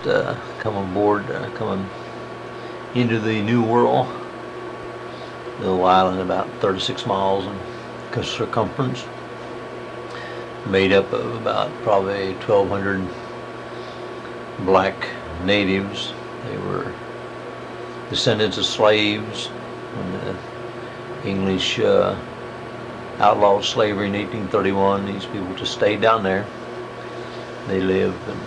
come on board, coming into the New World. Little island about 36 miles in circumference, made up of about probably 1,200 black natives. They were descendants of slaves when the English outlawed slavery in 1831. These people just stayed down there. They lived in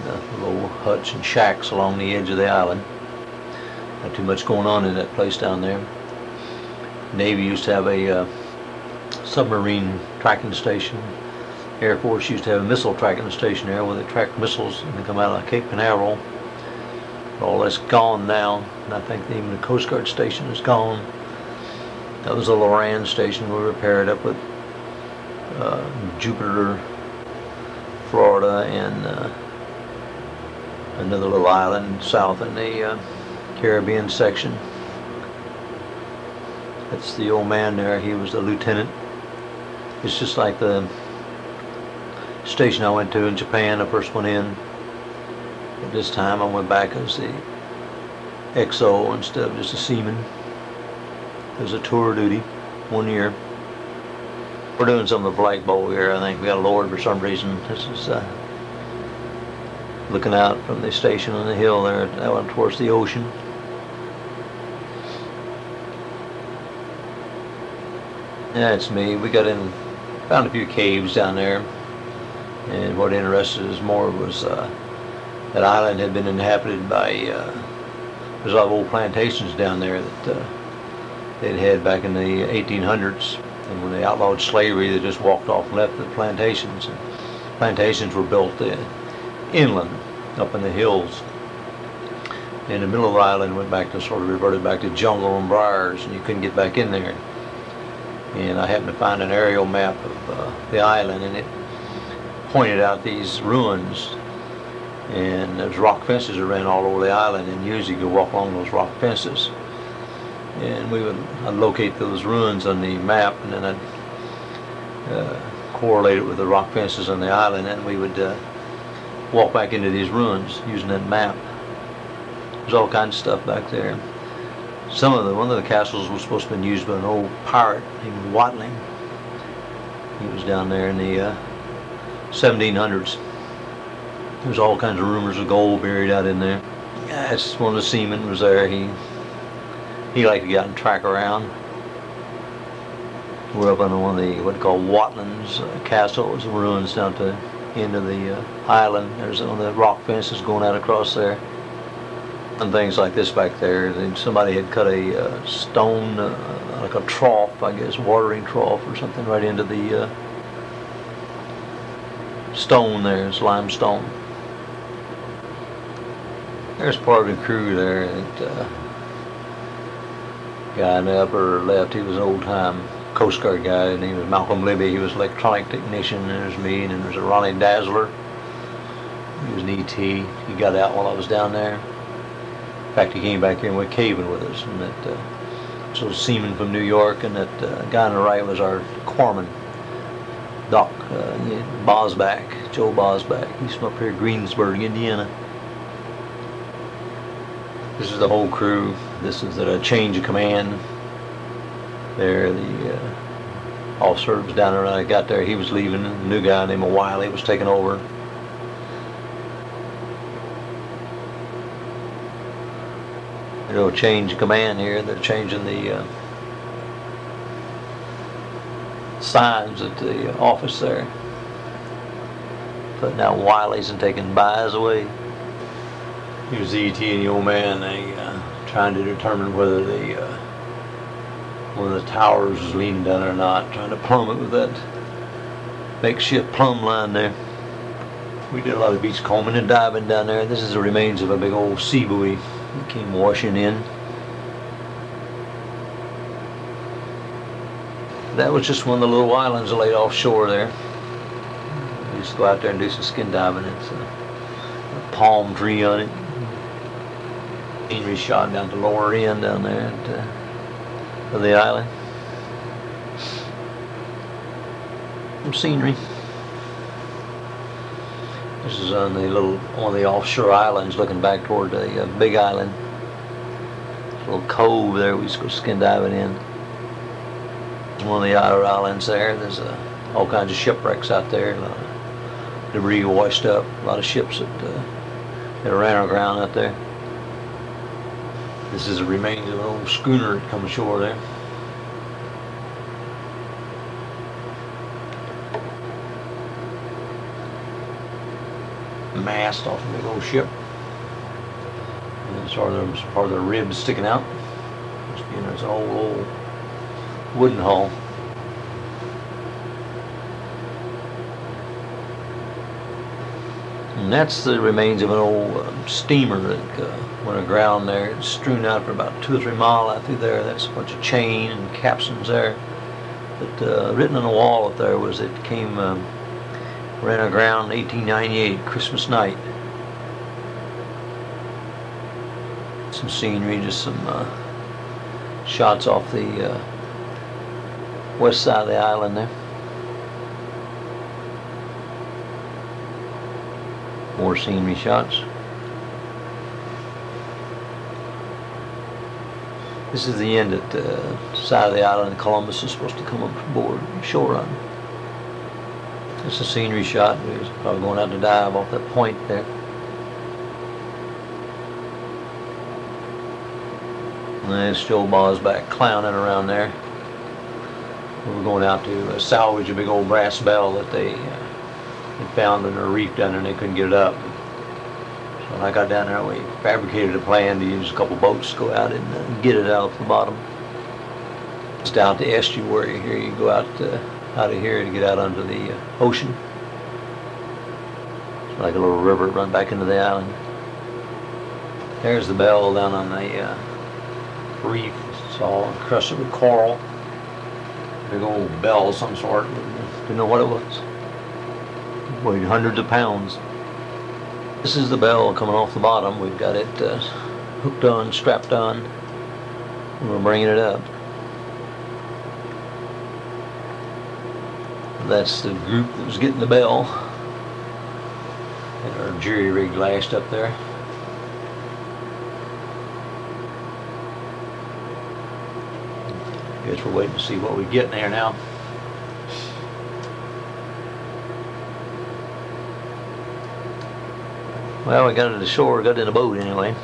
little huts and shacks along the edge of the island. Not too much going on in that place down there. Navy used to have a submarine tracking station. Air Force used to have a missile tracking station there where they track missiles and they come out of Cape Canaveral. All that's gone now, and I think even the Coast Guard station is gone. That was the Loran station. We were paired up with Jupiter, Florida, and another little island south in the Caribbean section. That's the old man there. He was the lieutenant. It's just like the station I went to in Japan. I first went in. At this time I went back as the XO instead of just a seaman. It was a tour duty, 1 year. We're doing some of the flagpole here. I think we got lowered for some reason. This is looking out from the station on the hill there, that one towards the ocean. Yeah, it's me. We got in, found a few caves down there, and what interested us more was that island had been inhabited by there's a lot of old plantations down there that they'd had back in the 1800s, and when they outlawed slavery they just walked off and left the plantations. And plantations were built inland up in the hills, and the middle of the island went back to sort of reverted back to jungle and briars, and you couldn't get back in there. And I happened to find an aerial map of the island, and it pointed out these ruins, and there's rock fences that ran all over the island, and usually you could walk along those rock fences. And I'd locate those ruins on the map, and then I'd correlate it with the rock fences on the island, and we would walk back into these ruins using that map. There's all kinds of stuff back there. One of the castles was supposed to have been used by an old pirate named Watling. He was down there in the 1700s. There's all kinds of rumors of gold buried out in there. Yeah, it's one of the seamen was there. He liked to get out and track around. We're up on one of the what they call Watling's castles, ruins down to the end of the island. There's one of the rock fences going out across there. And things like this back there. Somebody had cut a stone, like a trough, I guess, watering trough or something, right into the stone there. It's limestone. There's part of the crew there. That guy in the upper left, he was an old-time Coast Guard guy. His name was Malcolm Libby. He was an electronic technician. And there's me, and then there's a Ronnie Dazzler. He was an ET. He got out while I was down there. In fact, he came back here and went caving with us. And that so seaman from New York, and that guy on the right was our corpsman, Doc Bosback, Joe Bosback. He's from up here, Greensburg, Indiana. This is the whole crew. This is a change of command. There, the officer was down there when I got there. He was leaving. A new guy named Wiley was taking over. There's a change of command here. They're changing the signs at the office there. Putting out Wileys and taking buys away. He was the ET and the old man. They trying to determine whether one of the towers was leaning down or not. Trying to plumb it with that makeshift plumb line there. We did a lot of beach combing and diving down there. This is the remains of a big old sea buoy that came washing in. That was just one of the little islands laid offshore there. We used to go out there and do some skin diving. It's a palm tree on it. Scenery shot down to the lower end down there of the island. Some scenery. This is on the one of the offshore islands looking back toward the big island. There's a little cove there we just go skin diving in. One of the outer islands there. There's all kinds of shipwrecks out there. A lot of debris washed up. A lot of ships that ran aground out there. This is the remains of an old schooner that come ashore there. Mast off a big old ship. And there's part of the ribs sticking out. You know, it's an old wooden hull. And that's the remains of an old steamer that went aground there. It's strewn out for about 2 or 3 miles out through there. That's a bunch of chain and capstans there. But written on the wall up there was it ran aground in 1898, Christmas night. Some scenery, just some shots off the west side of the island there. More scenery shots. This is the end at the side of the island Columbus is supposed to come up aboard shore run. It's a scenery shot. We was probably going out to dive off that point there. And there's Joe Ball's back clowning around there. We were going out to salvage a big old brass bell that they had found in a reef down there and they couldn't get it up. So when I got down there, we fabricated a plan to use a couple boats to go out and get it out of the bottom. It's down to estuary here. You go out of here to get out onto the ocean. It's like a little river run back into the island. There's the bell down on the reef. It's all encrusted with coral. Big old bell of some sort. Didn't know what it was. Weighed hundreds of pounds. This is the bell coming off the bottom. We've got it hooked on, strapped on, and we're bringing it up. That's the group that was getting the bell. And our jury rig lashed up there. Guess we're waiting to see what we get in there now. Well, we got it to shore, got it in a boat anyway.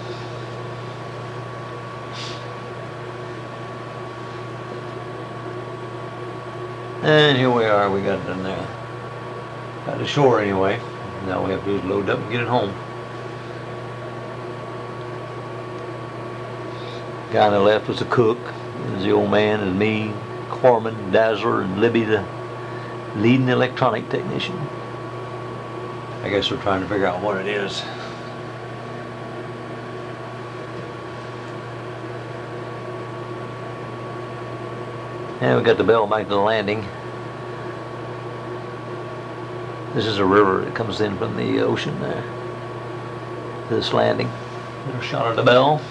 And here we are, we got it in there. Got to shore anyway. Now all we have to do is load up and get it home. Guy on the left was the cook. There's the old man and me, Corman, Dazzler, and Libby, the leading electronic technician. I guess we're trying to figure out what it is. And we got the bell back to the landing. This is a river that comes in from the ocean there to this landing. There's a shot of the bell.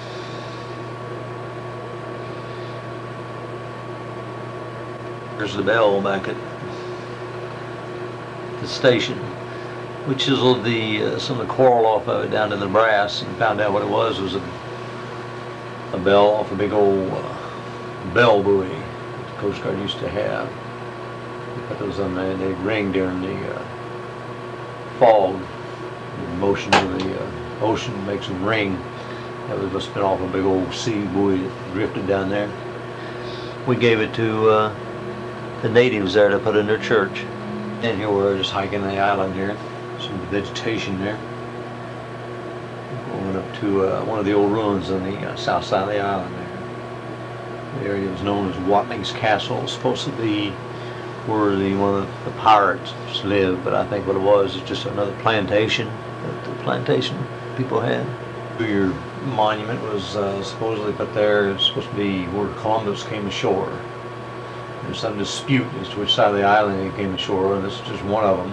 There's the bell back at the station, which is some of the coral off of it down to the brass, and found out what it was a bell off a big old bell buoy that the Coast Guard used to have. They put those on there and they'd ring during the fog. The motion of the ocean makes them ring. That was must have been off a big old sea buoy that drifted down there. We gave it to the natives there to put in their church. And here we're just hiking the island here. Some vegetation there. Going up to one of the old ruins on the south side of the island there. The area was known as Watling's Castle. It was supposed to be where one of the pirates lived, but I think what it was is just another plantation that the plantation people had. Your monument was supposedly put there. It's supposed to be where Columbus came ashore. There's some dispute as to which side of the island he came ashore, and this is just one of them.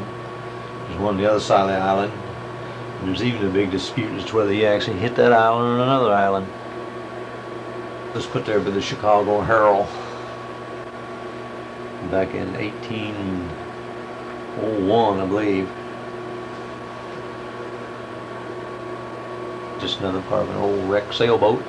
There's one on the other side of the island. And there's even a big dispute as to whether he actually hit that island or another island. It was put there by the Chicago Herald back in 1801, I believe. just another part of an old wrecked sailboat.